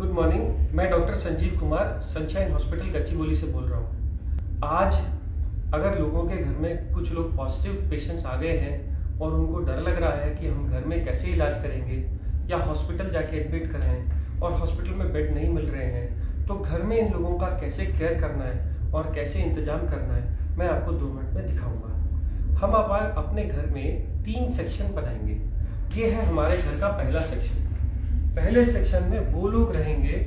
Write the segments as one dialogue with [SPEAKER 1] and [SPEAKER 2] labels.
[SPEAKER 1] Good morning. मैं doctor Sanjeev Kumar Sunshine hospital Gachibowli से बोल रहा हूँ। आज अगर लोगों के घर में कुछ लोग पॉजिटिव पेशेंट्स आ गए हैं और उनको डर लग रहा है कि हम घर में कैसे इलाज करेंगे या हॉस्पिटल जाके एडमिट कराएं और हॉस्पिटल में बेड नहीं मिल रहे हैं, तो घर में इन लोगों का कैसे केयर करना है और कैसे इंतजाम करना है, मैं आपको 2 मिनट में दिखाऊंगा। हम अपने घर में 3 सेक्शन बनाएंगे। ये है हमारे घर का पहला सेक्शन। पहले सेक्शन में वो लोग रहेंगे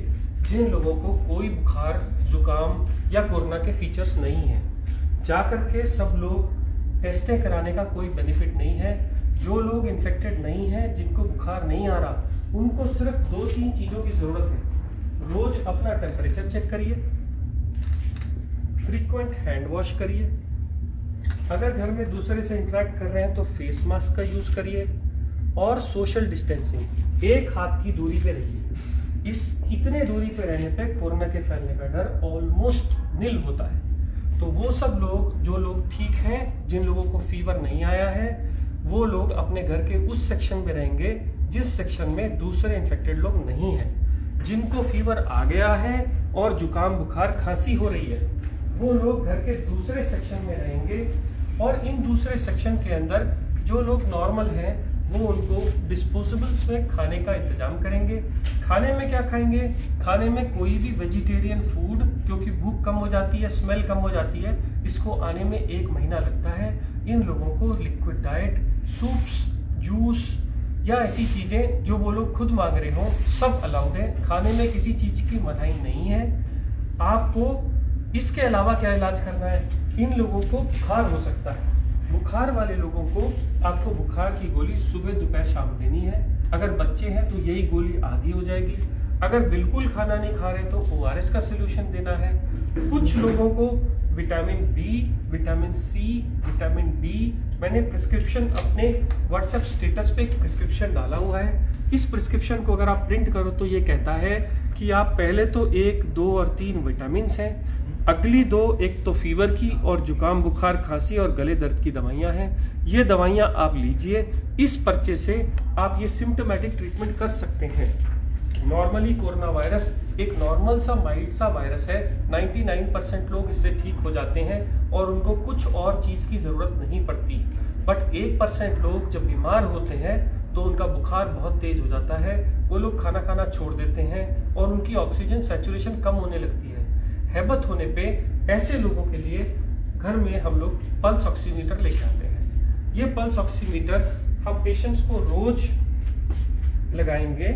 [SPEAKER 1] जिन लोगों को कोई बुखार, जुकाम या कोरोना के फीचर्स नहीं हैं। जाकर के सब लोग टेस्टें कराने का कोई बेनिफिट नहीं है। जो लोग इन्फेक्टेड नहीं हैं, जिनको बुखार नहीं आ रहा, उनको सिर्फ 2-3 चीज़ों की ज़रूरत है। रोज अपना टेम्परेचर चेक करिए, फ्रीक्वेंट हैंड वॉश करिए, अगर घर में दूसरे से इंटरेक्ट कर रहे हैं तो फेस मास्क का यूज़ करिए और सोशल डिस्टेंसिंग, 1 हाथ की दूरी पे रहिए। इतने दूरी पे रहने पे कोरोना के फैलने का डर ऑलमोस्ट निल होता है। तो वो सब लोग, जो लोग ठीक हैं, जिन लोगों को फीवर नहीं आया है, वो लोग अपने घर के उस सेक्शन में रहेंगे जिस सेक्शन में दूसरे इन्फेक्टेड लोग नहीं हैं। जिनको फीवर आ गया है और जुकाम, बुखार, खांसी हो रही है, वो लोग घर के दूसरे सेक्शन में रहेंगे और इन दूसरे सेक्शन के अंदर जो लोग नॉर्मल हैं वो उनको डिस्पोजेबल्स में खाने का इंतजाम करेंगे। खाने में क्या खाएंगे? खाने में कोई भी वेजिटेरियन फूड, क्योंकि भूख कम हो जाती है, स्मेल कम हो जाती है, इसको आने में 1 महीना लगता है। इन लोगों को लिक्विड डाइट, सूप्स, जूस या ऐसी चीज़ें जो वो लोग खुद मांग रहे हों, सब अलाउड है। खाने में किसी चीज़ की मनाही नहीं है। आपको इसके अलावा क्या इलाज करना है? इन लोगों को बुखार हो सकता है। बुखार वाले लोगों को आपको बुखार की गोली सुबह, दोपहर, शाम देनी है। अगर बच्चे हैं तो यही गोली आधी हो जाएगी। अगर बिल्कुल खाना नहीं खा रहे तो ORS का सोल्यूशन देना है। कुछ लोगों को vitamin B, vitamin C, vitamin D, मैंने प्रिस्क्रिप्शन अपने व्हाट्सएप स्टेटस पे एक प्रिस्क्रिप्शन डाला हुआ है। इस प्रिस्क्रिप्शन को अगर आप प्रिंट करो तो ये कहता है कि आप पहले तो 1, 2 और 3 विटामिन हैं, अगली 2, एक तो फीवर की और जुकाम, बुखार, खांसी और गले दर्द की दवाइयाँ हैं। ये दवाइयाँ आप लीजिए। इस पर्चे से आप ये सिम्टोमेटिक ट्रीटमेंट कर सकते हैं। नॉर्मली कोरोना वायरस एक नॉर्मल सा, माइल्ड सा वायरस है। 99% लोग इससे ठीक हो जाते हैं और उनको कुछ और चीज़ की ज़रूरत नहीं पड़ती। बट 1% लोग जब बीमार होते हैं तो उनका बुखार बहुत तेज हो जाता है, वो लोग खाना खाना छोड़ देते हैं और उनकी ऑक्सीजन सैचुरेशन कम होने लगती है। हैबत होने पे ऐसे लोगों के लिए घर में हम लोग पल्स ऑक्सीमीटर लेके आते हैं। ये पल्स ऑक्सीमीटर हम पेशेंट्स को रोज लगाएंगे।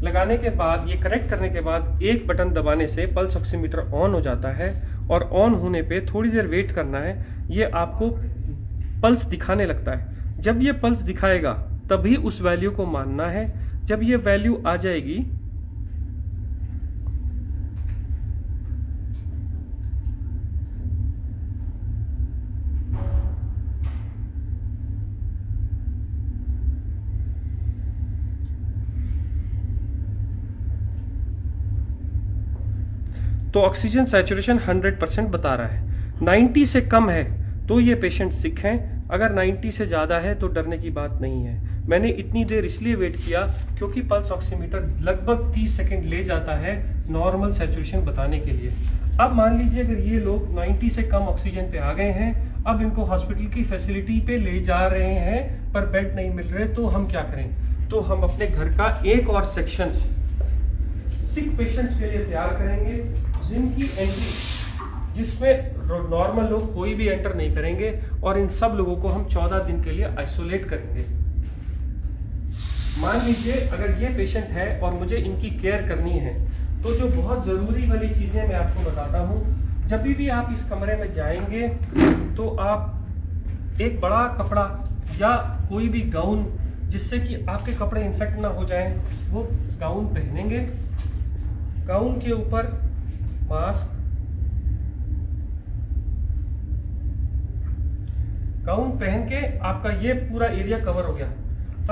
[SPEAKER 1] लगाने के बाद, ये कनेक्ट करने के बाद, एक बटन दबाने से पल्स ऑक्सीमीटर ऑन हो जाता है और ऑन होने पे थोड़ी देर वेट करना है। ये आपको पल्स दिखाने लगता है। जब ये पल्स दिखाएगा तभी उस वैल्यू को मानना है। जब ये वैल्यू आ जाएगी तो ऑक्सीजन सैचुरेशन 100% बता रहा है। 90 से कम है तो ये पेशेंट सिक हैं। अगर 90 से ज़्यादा है तो डरने की बात नहीं है। मैंने इतनी देर इसलिए वेट किया क्योंकि पल्स ऑक्सीमीटर लगभग 30 सेकंड ले जाता है नॉर्मल सैचुरेशन बताने के लिए। अब मान लीजिए अगर ये लोग 90 से कम ऑक्सीजन पे आ गए हैं, अब इनको हॉस्पिटल की फैसिलिटी पे ले जा रहे हैं पर बेड नहीं मिल रहे, तो हम क्या करें? तो हम अपने घर का एक और सेक्शन सिक पेशेंट्स के लिए तैयार करेंगे, जिनकी एंट्री, जिसमें नॉर्मल लोग कोई भी एंटर नहीं करेंगे, और इन सब लोगों को हम 14 दिन के लिए आइसोलेट करेंगे। मान लीजिए अगर ये पेशेंट है और मुझे इनकी केयर करनी है, तो जो बहुत ज़रूरी वाली चीज़ें मैं आपको बताता हूँ। जब भी आप इस कमरे में जाएंगे तो आप एक बड़ा कपड़ा या कोई भी गाउन, जिससे कि आपके कपड़े इन्फेक्ट ना हो जाएं, वो गाउन पहनेंगे। गाउन के ऊपर मास्क, गाउन पहन के आपका ये पूरा एरिया कवर हो गया।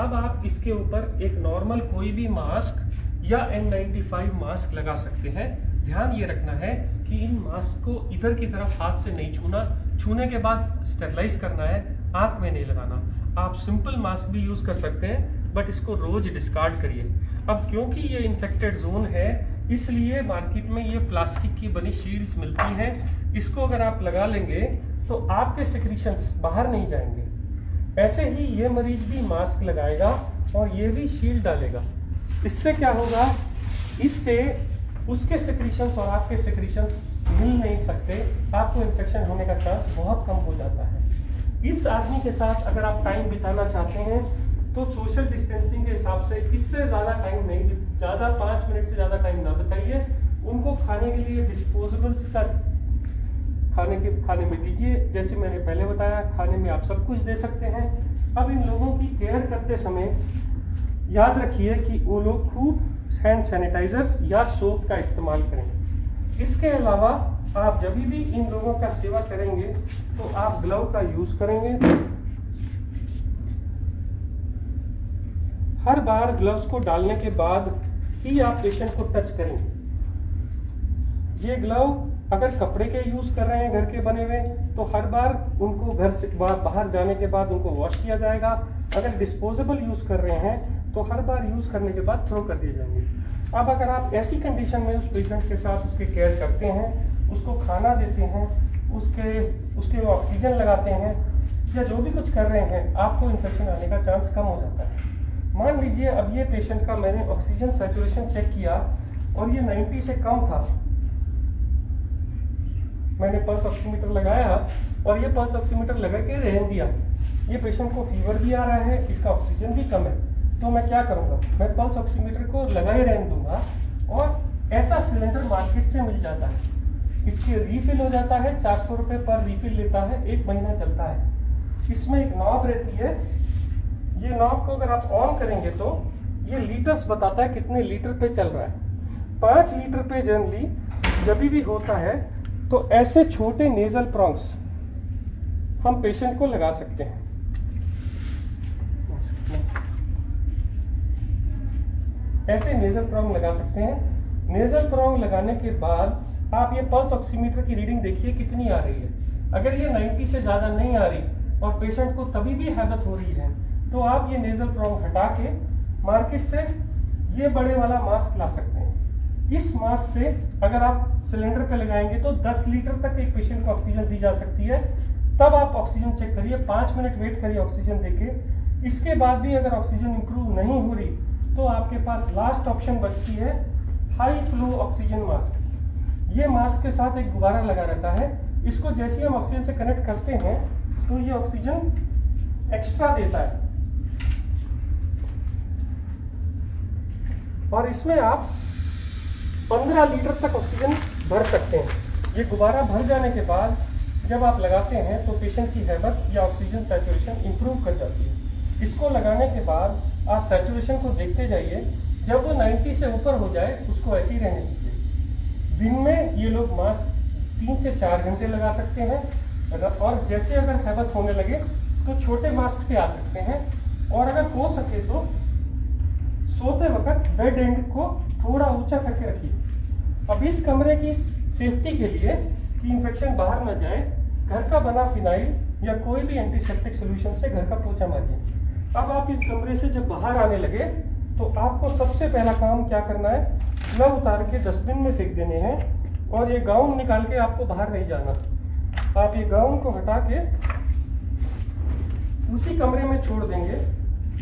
[SPEAKER 1] अब आप इसके ऊपर एक नॉर्मल कोई भी मास्क या N95 मास्क लगा सकते हैं। ध्यान ये रखना है कि इन मास्क को इधर की तरफ हाथ से नहीं छूना, छूने के बाद स्टेरलाइज करना है, आंख में नहीं लगाना। आप सिंपल मास्क भी यूज कर सकते हैं, बट इसको रोज डिस्कार्ड करिए। अब क्योंकि ये इन्फेक्टेड जोन है, इसलिए मार्केट में ये प्लास्टिक की बनी शील्ड्स मिलती हैं। इसको अगर आप लगा लेंगे तो आपके सेक्रीशंस बाहर नहीं जाएंगे। ऐसे ही ये मरीज भी मास्क लगाएगा और ये भी शील्ड डालेगा। इससे क्या होगा, इससे उसके सेक्रीशंस और आपके सेक्रीशंस मिल नहीं सकते, आपको इन्फेक्शन होने का चांस बहुत कम हो जाता है। इस आदमी के साथ अगर आप टाइम बिताना चाहते हैं तो सोशल डिस्टेंसिंग के हिसाब से इससे ज़्यादा टाइम नहीं, ज़्यादा 5 मिनट से ज़्यादा टाइम ना बिताइए। उनको खाने के लिए डिस्पोजेबल्स का खाने में दीजिए। जैसे मैंने पहले बताया, खाने में आप सब कुछ दे सकते हैं। अब इन लोगों की केयर करते समय याद रखिए कि वो लोग खूब हैंड सैनिटाइजर्स या सोप का इस्तेमाल करें। इसके अलावा आप जब भी इन लोगों का सेवा करेंगे तो आप ग्लव का यूज करेंगे। हर बार ग्लव्स को डालने के बाद ही आप पेशेंट को टच करेंगे। ये ग्लव अगर कपड़े के यूज कर रहे हैं घर के बने हुए, तो हर बार उनको घर से बाहर जाने के बाद उनको वॉश किया जाएगा। अगर डिस्पोजेबल यूज कर रहे हैं तो हर बार यूज करने के बाद थ्रो कर दिए जाएंगे। अब अगर आप ऐसी कंडीशन में उस पेशेंट के साथ उसके केयर करते हैं, उसको खाना देते हैं, उसके ऑक्सीजन लगाते हैं या जो भी कुछ कर रहे हैं, आपको इन्फेक्शन आने का चांस कम हो जाता है। मान लीजिए अब ये पेशेंट का मैंने ऑक्सीजन सैचुरेशन चेक किया और ये 90 से कम था। मैंने पल्स ऑक्सीमीटर लगाया और ये पल्स ऑक्सीमीटर लगा के रहने दिया। ये पेशेंट को फीवर भी आ रहा है, इसका ऑक्सीजन भी कम है, तो मैं क्या करूंगा, मैं पल्स ऑक्सीमीटर को लगा ही रहने दूंगा। और ऐसा सिलेंडर मार्केट से मिल जाता है, इसके रीफिल हो जाता है, 400 रुपये पर रीफिल लेता है, 1 महीना चलता है। इसमें एक नॉब रहती है, ये नॉब को अगर आप ऑन करेंगे तो ये लीटर्स बताता है कितने लीटर पे चल रहा है। 5 लीटर पे जनरली जब भी होता है तो ऐसे छोटे नेजल प्रॉन्ग्स हम पेशेंट को लगा सकते हैं। ऐसे नेजल प्रॉन्ग लगा सकते हैं। नेजल प्रॉन्ग लगाने के बाद आप ये पल्स ऑक्सीमीटर की रीडिंग देखिए कितनी आ रही है। अगर ये 90 से ज़्यादा नहीं आ रही और पेशेंट को तभी भी हैबत हो रही है, तो आप ये नेजल प्रॉन्ग हटा के मार्केट से ये बड़े वाला मास्क ला सकते हैं। इस मास्क से अगर आप सिलेंडर पे लगाएंगे तो 10 लीटर तक एक पेशेंट को ऑक्सीजन दी जा सकती है। तब आप ऑक्सीजन चेक करिए, 5 मिनट वेट करिए ऑक्सीजन देके। इसके बाद भी अगर ऑक्सीजन इंप्रूव नहीं हो रही तो आपके पास लास्ट ऑप्शन बचती है हाई फ्लो ऑक्सीजन मास्क। ये मास्क के साथ एक गुब्बारा लगा रहता है, इसको जैसे ही हम ऑक्सीजन से कनेक्ट करते हैं तो ये ऑक्सीजन एक्स्ट्रा देता है और इसमें आप 15 लीटर तक ऑक्सीजन भर सकते हैं। ये गुब्बारा भर जाने के बाद जब आप लगाते हैं तो पेशेंट की हैबत या ऑक्सीजन सैचुरेशन इंप्रूव कर जाती है। इसको लगाने के बाद आप सैचुरेशन को देखते जाइए, जब वो 90 से ऊपर हो जाए उसको ऐसे ही रहने दीजिए। दिन में ये लोग मास्क 3 से 4 घंटे लगा सकते हैं और जैसे अगर हैबत होने लगे तो छोटे मास्क पे आ सकते हैं। और अगर हो सके तो सोते वक्त बेड एंड को थोड़ा ऊंचा करके रखिए। अब इस कमरे की सेफ्टी के लिए कि इन्फेक्शन बाहर न जाए, घर का बना फिनाइल या कोई भी एंटीसेप्टिक सोल्यूशन से घर का पोछा मारिए। अब आप इस कमरे से जब बाहर आने लगे तो आपको सबसे पहला काम क्या करना है, ग्लव उतार के डस्टबिन में फेंक देने हैं और ये गाउन निकाल के आपको बाहर नहीं जाना। आप ये गाउन को हटा के उसी कमरे में छोड़ देंगे,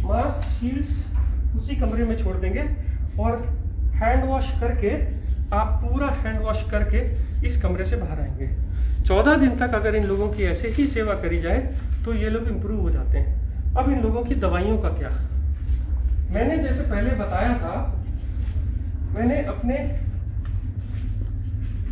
[SPEAKER 1] मास्क शील्ड्स उसी कमरे में छोड़ देंगे और हैंड वॉश करके आप पूरा हैंड वॉश करके इस कमरे से बाहर आएंगे। 14 दिन तक अगर इन लोगों की ऐसे ही सेवा करी जाए तो ये लोग इम्प्रूव हो जाते हैं। अब इन लोगों की दवाइयों का क्या, मैंने जैसे पहले बताया था, मैंने अपने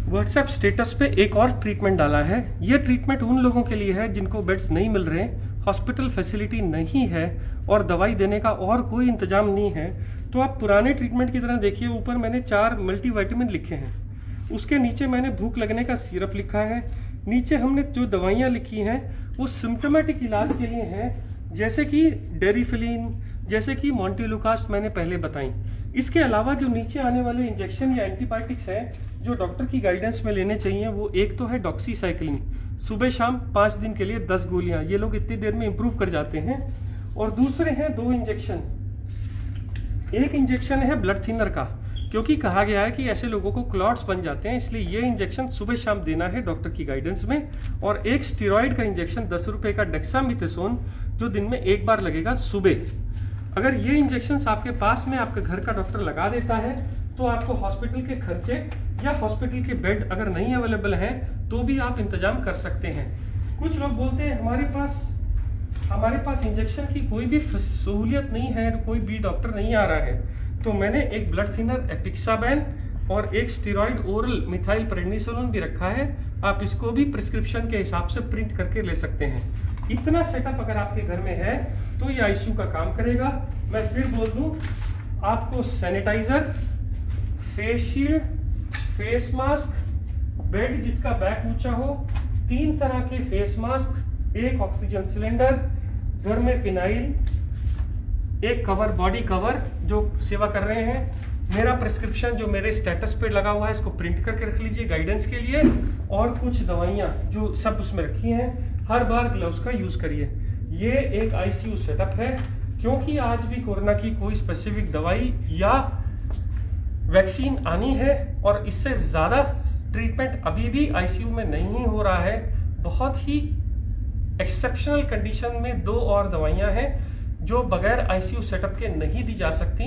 [SPEAKER 1] व्हाट्सएप स्टेटस पे एक और ट्रीटमेंट डाला है। ये ट्रीटमेंट उन लोगों के लिए है जिनको बेड्स नहीं मिल रहे, हॉस्पिटल फैसिलिटी नहीं है और दवाई देने का और कोई इंतजाम नहीं है। तो आप पुराने ट्रीटमेंट की तरह देखिए, ऊपर मैंने 4 मल्टीविटामिन लिखे हैं, उसके नीचे मैंने भूख लगने का सिरप लिखा है, नीचे हमने जो दवाइयाँ लिखी हैं वो सिम्टोमेटिक इलाज के लिए हैं, जैसे कि डेरिफिलिन, जैसे कि मॉन्टेलुकास्ट मैंने पहले बताई। इसके अलावा जो नीचे आने वाले इंजेक्शन या एंटीबायोटिक्स हैं जो डॉक्टर की गाइडेंस में लेने चाहिए, वो एक तो है डॉक्सीसाइक्लिन, सुबह शाम 5 दिन के लिए 10 गोलियां, ये लोग इतनी देर में इम्प्रूव कर जाते हैं। और दूसरे हैं 2 इंजेक्शन एक इंजेक्शन है ब्लड थिनर का, क्योंकि कहा गया है कि ऐसे लोगों को क्लॉट्स बन जाते हैं, इसलिए ये इंजेक्शन सुबह शाम देना है डॉक्टर की गाइडेंस में। और एक स्टेरॉइड का इंजेक्शन 10 रुपए का डेक्सामेथासोन, जो दिन में एक बार लगेगा सुबह। अगर ये इंजेक्शन आपके पास में आपके घर का डॉक्टर लगा देता है तो आपको हॉस्पिटल के खर्चे या हॉस्पिटल के बेड अगर नहीं अवेलेबल है तो भी आप इंतजाम कर सकते हैं। कुछ लोग बोलते हैं हमारे पास इंजेक्शन की कोई भी सहूलियत नहीं है, कोई भी डॉक्टर नहीं आ रहा है, तो मैंने एक ब्लड थिनर एपिक्साबैन और एक स्टेरॉइड ओरल मिथाइल प्रेडनिसोलोन भी रखा है। आप इसको भी प्रिस्क्रिप्शन के हिसाब से प्रिंट करके ले सकते हैं। इतना सेटअप अगर आपके घर में है तो ये आईसीयू का काम करेगा। मैं फिर बोल दूं, आपको sanitiser, face shield, face mask, bed जिसका बैक ऊंचा हो, 3 तरह के फेस मास्क, एक ऑक्सीजन सिलेंडर, घर में फिनाइल, एक कवर, बॉडी कवर जो सेवा कर रहे हैं, मेरा प्रिस्क्रिप्शन जो मेरे स्टेटस पे लगा हुआ है इसको प्रिंट करके रख लीजिए गाइडेंस के लिए, और कुछ दवाइयाँ जो सब उसमें रखी हैं। हर बार ग्लव्स का यूज करिए। ये एक आईसीयू सेटअप है, क्योंकि आज भी कोरोना की कोई स्पेसिफिक दवाई या वैक्सीन आनी है और इससे ज़्यादा ट्रीटमेंट अभी भी आईसीयू में नहीं हो रहा है। बहुत ही एक्सेप्शनल कंडीशन में 2 और दवाइयां हैं जो बगैर आईसीयू सेटअप के नहीं दी जा सकती।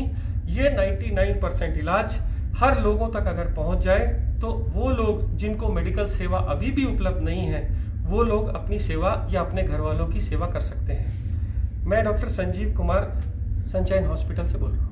[SPEAKER 1] ये 99% इलाज हर लोगों तक अगर पहुंच जाए तो वो लोग जिनको मेडिकल सेवा अभी भी उपलब्ध नहीं है वो लोग अपनी सेवा या अपने घर वालों की सेवा कर सकते हैं। मैं doctor Sanjeev Kumar Sunshine hospital से बोल रहा हूँ।